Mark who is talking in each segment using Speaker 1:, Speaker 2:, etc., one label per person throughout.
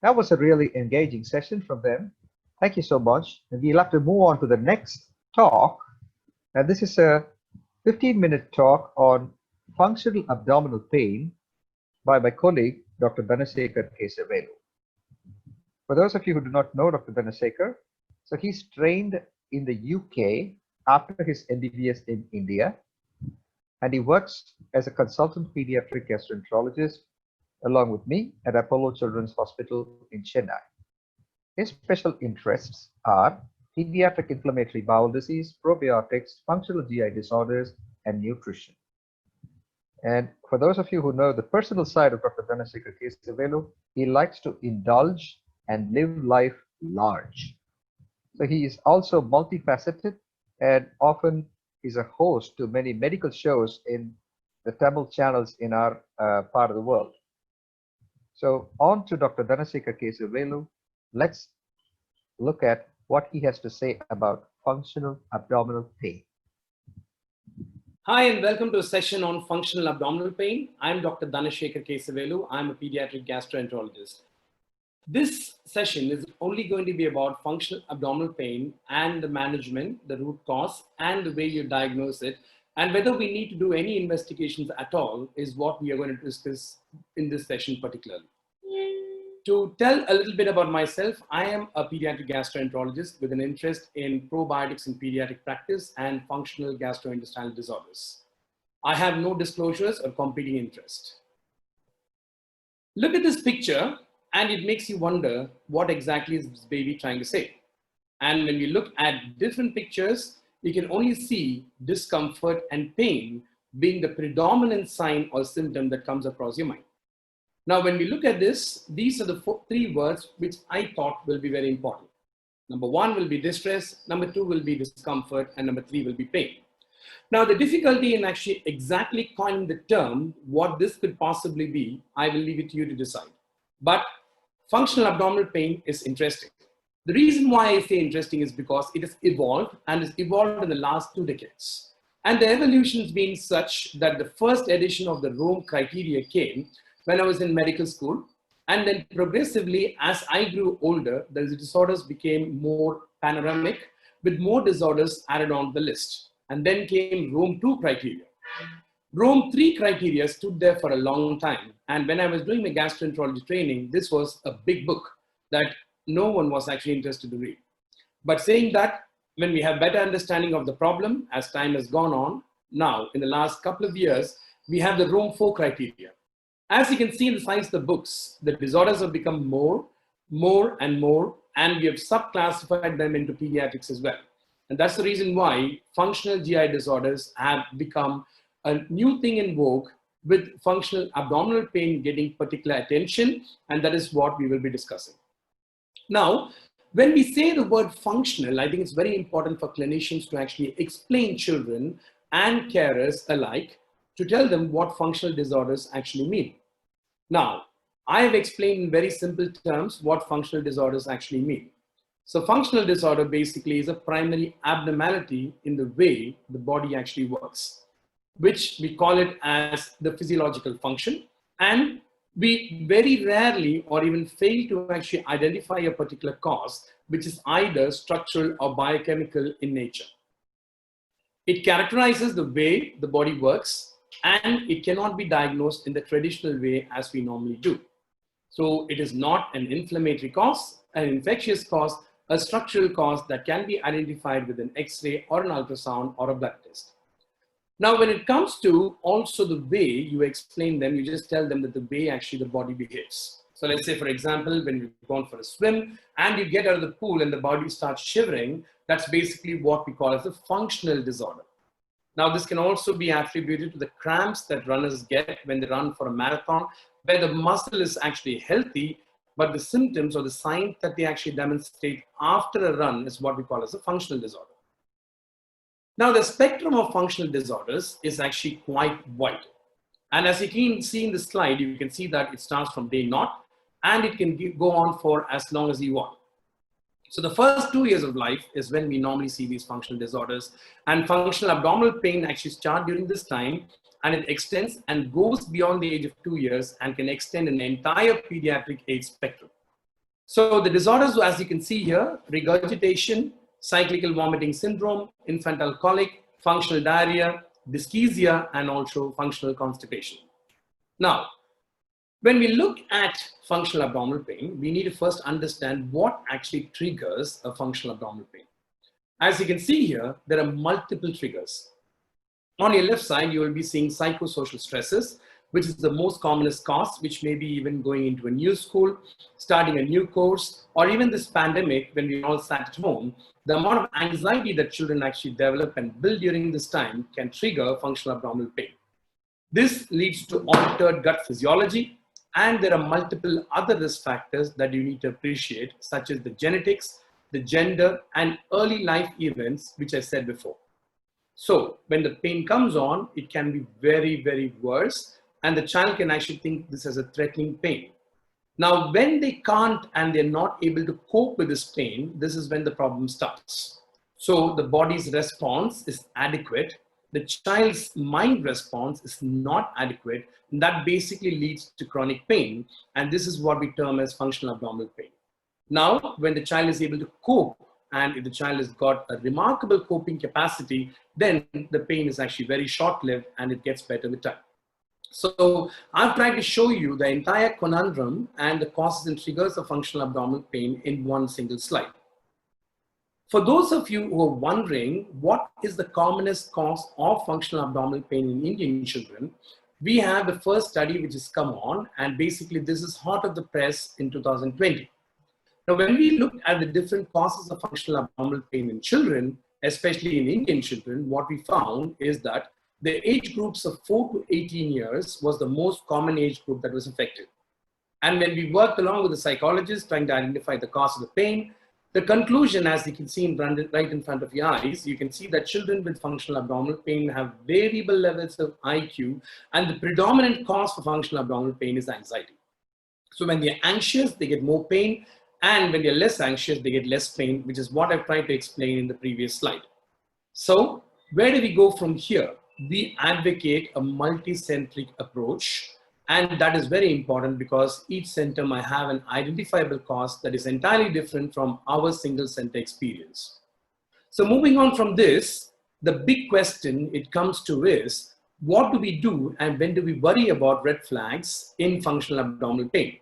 Speaker 1: That was a really engaging session from them. Thank you so much. And we'll have to move on to the next talk. And this is a 15-minute talk on functional abdominal pain by my colleague, Dr. Dhanasekhar K. For those of you who do not know Dr. Dhanasekhar, so he's trained in the UK after his MBBS in India, and he works as a consultant pediatric gastroenterologist along with me at Apollo Children's Hospital in Chennai. His special interests are pediatric inflammatory bowel disease, probiotics, functional GI disorders, and nutrition. And for those of you who know the personal side of Dr. Dhanasekhar K, he likes to indulge and live life large. So he is also multifaceted and often is a host to many medical shows in the Tamil channels in our part of the world. So on to Dr. Dhanasekhar K. Let's look at what he has to say about functional abdominal pain.
Speaker 2: Hi, and welcome to a session on functional abdominal pain. I'm Dr. Dhanasekhar K. I'm a pediatric gastroenterologist. This session is only going to be about functional abdominal pain and the management, the root cause, and the way you diagnose it, and whether we need to do any investigations at all is what we are going to discuss in this session particularly. To tell a little bit about myself, I am a pediatric gastroenterologist with an interest in probiotics in pediatric practice and functional gastrointestinal disorders. I have no disclosures or competing interest. Look at this picture and it makes you wonder what exactly is this baby trying to say. And when we look at different pictures, you can only see discomfort and pain being the predominant sign or symptom that comes across your mind. Now, when we look at this, these are the three words which I thought will be very important. Number one will be distress, number two will be discomfort, and number three will be pain. Now, the difficulty in actually exactly coining the term, what this could possibly be, I will leave it to you to decide. But functional abdominal pain is interesting. The reason why I say interesting is because it has evolved and has evolved in the last 2 decades. And the evolution has been such that the first edition of the Rome criteria came when I was in medical school. And then progressively, as I grew older, the disorders became more panoramic with more disorders added on the list. And then came Rome 2 criteria. Rome 3 criteria stood there for a long time. And when I was doing my gastroenterology training, this was a big book that no one was actually interested to read. But saying that, when we have better understanding of the problem, as time has gone on, now in the last couple of years, we have the Rome 4 criteria. As you can see in the size of the books, the disorders have become more, and we have subclassified them into pediatrics as well. And that's the reason why functional GI disorders have become a new thing in vogue, with functional abdominal pain getting particular attention, and that is what we will be discussing. Now, when we say the word functional, I think it's very important for clinicians to actually explain children and carers alike to tell them what functional disorders actually mean. Now, I have explained in very simple terms what functional disorders actually mean. So functional disorder basically is a primary abnormality in the way the body actually works, which we call it as the physiological function. And we very rarely or even fail to actually identify a particular cause, which is either structural or biochemical in nature. It characterizes the way the body works, and it cannot be diagnosed in the traditional way as we normally do. So it is not an inflammatory cause, an infectious cause, a structural cause that can be identified with an X-ray or an ultrasound or a blood test. Now, when it comes to also the way you explain them, you just tell them that the way actually the body behaves. So let's say, for example, when you've gone for a swim and you get out of the pool and the body starts shivering, that's basically what we call as a functional disorder. Now, this can also be attributed to the cramps that runners get when they run for a marathon, where the muscle is actually healthy, but the symptoms or the signs that they actually demonstrate after a run is what we call as a functional disorder. Now, the spectrum of functional disorders is actually quite wide. And as you can see in the slide, you can see that it starts from day naught, and it can go on for as long as you want. So the first 2 years of life is when we normally see these functional disorders, and functional abdominal pain actually starts during this time, and it extends and goes beyond the age of 2 years and can extend an entire pediatric age spectrum. So the disorders, as you can see here, regurgitation, cyclical vomiting syndrome, infantile colic, functional diarrhea, dyschezia, and also functional constipation. Now, when we look at functional abdominal pain, we need to first understand what actually triggers a functional abdominal pain. As you can see here, there are multiple triggers. On your left side, you will be seeing psychosocial stresses, which is the most commonest cause, which may be even going into a new school, starting a new course, or even this pandemic when we all sat at home. The amount of anxiety that children actually develop and build during this time can trigger functional abdominal pain. This leads to altered gut physiology, and there are multiple other risk factors that you need to appreciate, such as the genetics, the gender, and early life events, which I said before. So when the pain comes on, it can be very, very worse, and the child can actually think this as a threatening pain. Now, when they can't and they're not able to cope with this pain, this is when the problem starts. So the body's response is adequate. The child's mind response is not adequate. And that basically leads to chronic pain. And this is what we term as functional abdominal pain. Now, when the child is able to cope, and if the child has got a remarkable coping capacity, then the pain is actually very short-lived and it gets better with time. So I've tried to show you the entire conundrum and the causes and triggers of functional abdominal pain in one single slide. For those of you who are wondering what is the commonest cause of functional abdominal pain in Indian children, we have the first study which has come on, and basically this is hot off the press in 2020. Now, when we looked at the different causes of functional abdominal pain in children, especially in Indian children, what we found is that the age groups of 4 to 18 years was the most common age group that was affected. And when we worked along with the psychologists trying to identify the cause of the pain, the conclusion, as you can see right in front of your eyes, you can see that children with functional abdominal pain have variable levels of IQ, and the predominant cause for functional abdominal pain is anxiety. So when they're anxious, they get more pain. And when they're less anxious, they get less pain, which is what I've tried to explain in the previous slide. So where do we go from here? We advocate a multi-centric approach. And that is very important because each center might have an identifiable cause that is entirely different from our single center experience. So moving on from this, the big question it comes to is, what do we do and when do we worry about red flags in functional abdominal pain?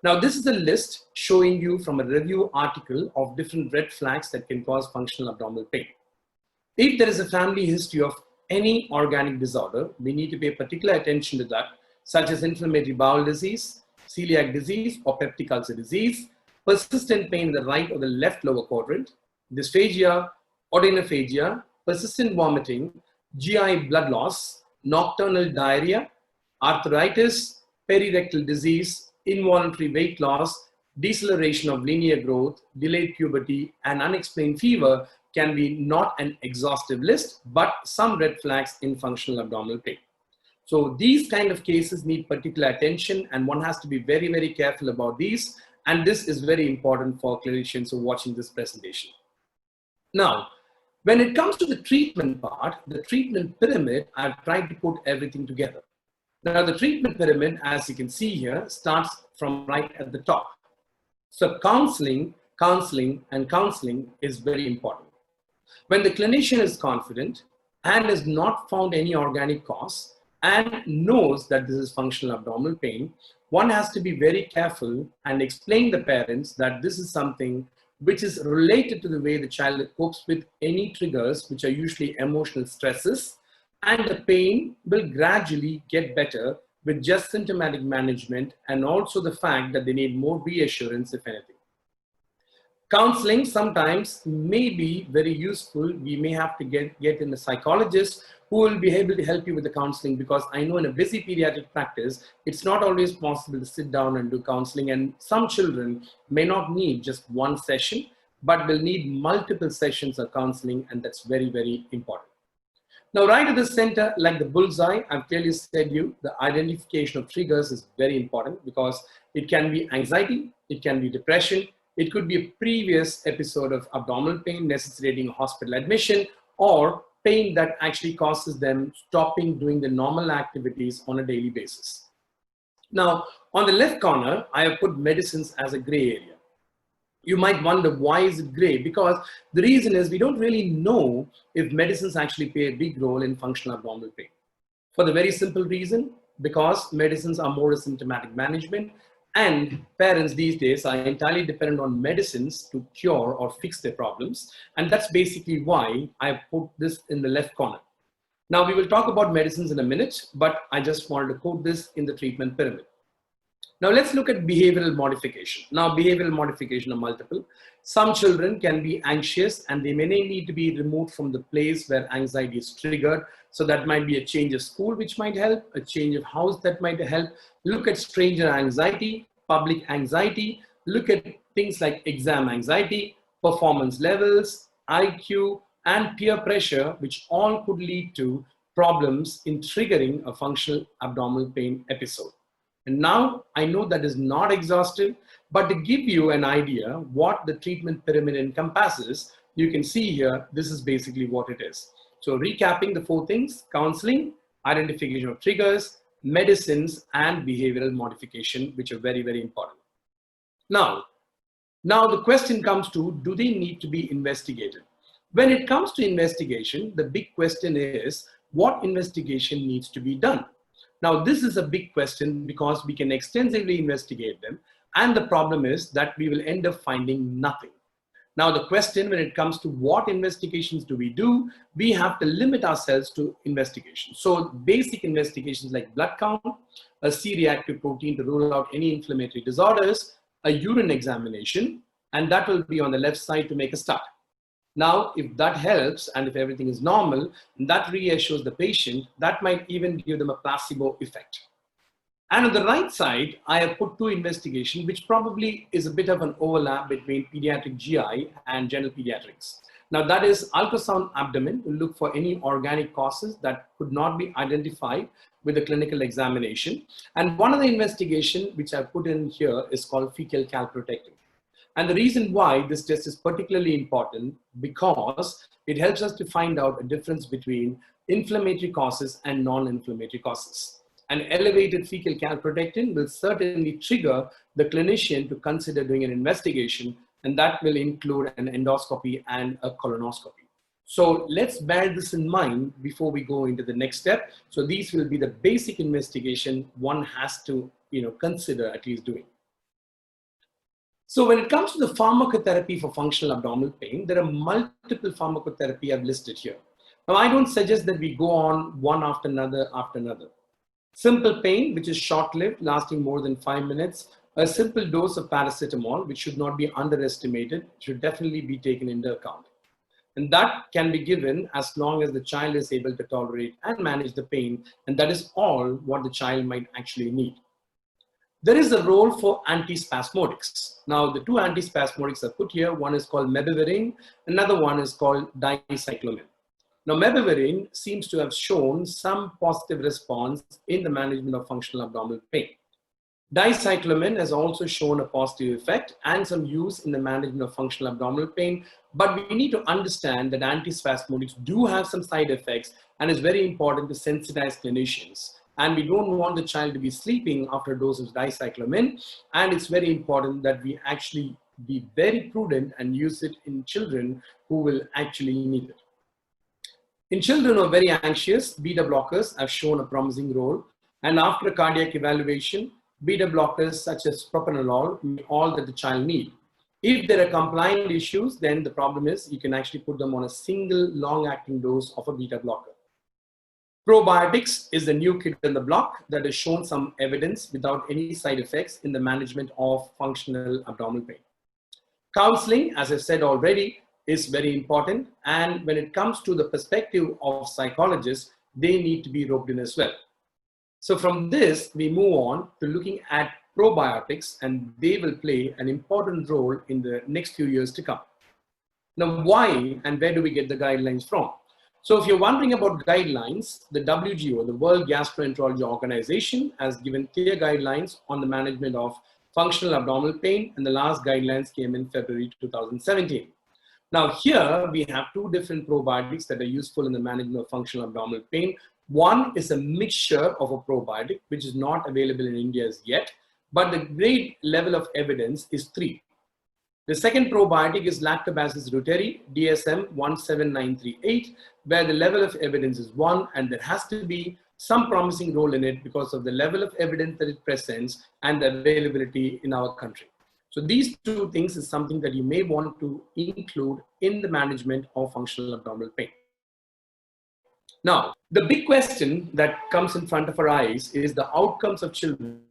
Speaker 2: Now, this is a list showing you from a review article of different red flags that can cause functional abdominal pain. If there is a family history of any organic disorder, we need to pay particular attention to that, such as inflammatory bowel disease, celiac disease, or peptic ulcer disease, persistent pain in the right or the left lower quadrant, dysphagia, odynophagia, persistent vomiting, GI blood loss, nocturnal diarrhea, arthritis, perirectal disease, involuntary weight loss, deceleration of linear growth, delayed puberty, and unexplained fever can be not an exhaustive list, but some red flags in functional abdominal pain. So these kind of cases need particular attention, and one has to be very, very careful about these. And this is very important for clinicians who are watching this presentation. Now, when it comes to the treatment part, the treatment pyramid, I've tried to put everything together. Now, the treatment pyramid, as you can see here, starts from right at the top. So counseling, and counseling is very important. When the clinician is confident and has not found any organic cause and knows that this is functional abdominal pain, one has to be very careful and explain to the parents that this is something which is related to the way the child copes with any triggers, which are usually emotional stresses, and the pain will gradually get better with just symptomatic management, and also the fact that they need more reassurance, if anything. Counseling sometimes may be very useful. We may have to get in a psychologist who will be able to help you with the counseling, because I know in a busy pediatric practice, it's not always possible to sit down and do counseling, and some children may not need just one session, but will need multiple sessions of counseling, and that's very, very important. Now, right at the center, like the bullseye, I've clearly said you, the identification of triggers is very important, because it can be anxiety, it can be depression, it could be a previous episode of abdominal pain necessitating a hospital admission, or pain that actually causes them stopping doing the normal activities on a daily basis. Now, on the left corner, I have put medicines as a gray area. You might wonder, why is it gray? Because the reason is we don't really know if medicines actually play a big role in functional abdominal pain. For the very simple reason, because medicines are more a symptomatic management, and parents these days are entirely dependent on medicines to cure or fix their problems. And that's basically why I put this in the left corner. Now, we will talk about medicines in a minute, but I just wanted to quote this in the treatment pyramid. Now let's look at behavioral modification. Now behavioral modification are multiple. Some children can be anxious and they may need to be removed from the place where anxiety is triggered. So that might be a change of school which might help, a change of house that might help. Look at stranger anxiety, public anxiety. Look at things like exam anxiety, performance levels, IQ, and peer pressure, which all could lead to problems in triggering a functional abdominal pain episode. And now I know that is not exhaustive, but to give you an idea what the treatment pyramid encompasses, you can see here, this is basically what it is. So recapping the 4 things: counseling, identification of triggers, medicines, and behavioral modification, which are very, very important. Now the question comes to, do they need to be investigated? When it comes to investigation, the big question is, what investigation needs to be done? Now, this is a big question because we can extensively investigate them. And the problem is that we will end up finding nothing. Now, the question when it comes to what investigations do, we have to limit ourselves to investigation. So basic investigations like blood count, a C-reactive protein to rule out any inflammatory disorders, a urine examination, and that will be on the left side to make a start. Now, if that helps and if everything is normal, that reassures the patient, that might even give them a placebo effect. And on the right side, I have put 2 investigations, which probably is a bit of an overlap between pediatric GI and general pediatrics. Now, that is ultrasound abdomen to look for any organic causes that could not be identified with a clinical examination. And one of the investigations which I've put in here is called fecal calprotectin. And the reason why this test is particularly important, because it helps us to find out a difference between inflammatory causes and non-inflammatory causes. An elevated fecal calprotectin will certainly trigger the clinician to consider doing an investigation, and that will include an endoscopy and a colonoscopy. So let's bear this in mind before we go into the next step. So these will be the basic investigation one has to consider at least doing. So when it comes to the pharmacotherapy for functional abdominal pain, there are multiple pharmacotherapy I've listed here. Now, I don't suggest that we go on one after another after another. Simple pain, which is short-lived, lasting more than 5 minutes, a simple dose of paracetamol, which should not be underestimated, should definitely be taken into account. And that can be given as long as the child is able to tolerate and manage the pain, and that is all what the child might actually need. There is a role for antispasmodics. Now, the 2 antispasmodics are put here. One is called mebeverine, another one is called dicyclomine. Now, mebeverine seems to have shown some positive response in the management of functional abdominal pain. Dicyclomine has also shown a positive effect and some use in the management of functional abdominal pain, but we need to understand that antispasmodics do have some side effects, and it's very important to sensitize clinicians. And we don't want the child to be sleeping after a dose of dicyclomine, and it's very important that we actually be very prudent and use it in children who will actually need it. In children who are very anxious, beta blockers have shown a promising role, and after a cardiac evaluation, beta blockers such as propranolol may be all that the child needs. If there are compliant issues, then the problem is you can actually put them on a single long-acting dose of a beta blocker. Probiotics is the new kid in the block that has shown some evidence without any side effects in the management of functional abdominal pain. Counseling, as I said already, is very important. And when it comes to the perspective of psychologists, they need to be roped in as well. So from this, we move on to looking at probiotics, and they will play an important role in the next few years to come. Now, why and where do we get the guidelines from? So if you're wondering about guidelines, the WGO, the World Gastroenterology Organization, has given clear guidelines on the management of functional abdominal pain, and the last guidelines came in February 2017. Now here we have 2 different probiotics that are useful in the management of functional abdominal pain. One is a mixture of a probiotic, which is not available in India as yet, but the great level of evidence is 3. The second probiotic is Lactobacillus reuteri, DSM 17938, where the level of evidence is 1, and there has to be some promising role in it because of the level of evidence that it presents and the availability in our country. So these two things is something that you may want to include in the management of functional abdominal pain. Now, the big question that comes in front of our eyes is the outcomes of children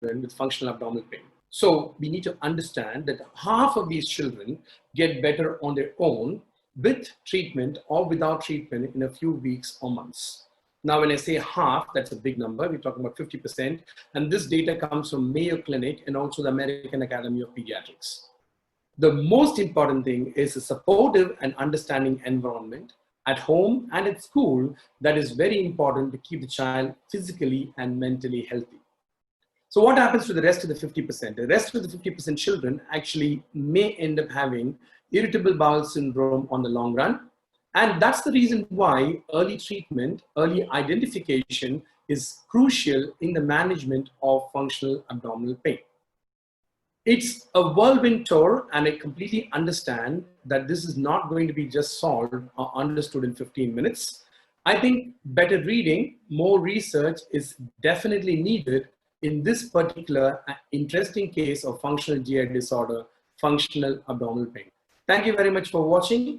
Speaker 2: with functional abdominal pain. So we need to understand that half of these children get better on their own with treatment or without treatment in a few weeks or months. Now, when I say half, that's a big number. We're talking about 50%. And this data comes from Mayo Clinic and also the American Academy of Pediatrics. The most important thing is a supportive and understanding environment at home and at school that is very important to keep the child physically and mentally healthy. So what happens to the rest of the 50%? The rest of the 50% children actually may end up having irritable bowel syndrome on the long run. And that's the reason why early treatment, early identification is crucial in the management of functional abdominal pain. It's a whirlwind tour, and I completely understand that this is not going to be just solved or understood in 15 minutes. I think better reading, more research is definitely needed in this particular interesting case of functional GI disorder, functional abdominal pain. Thank you very much for watching.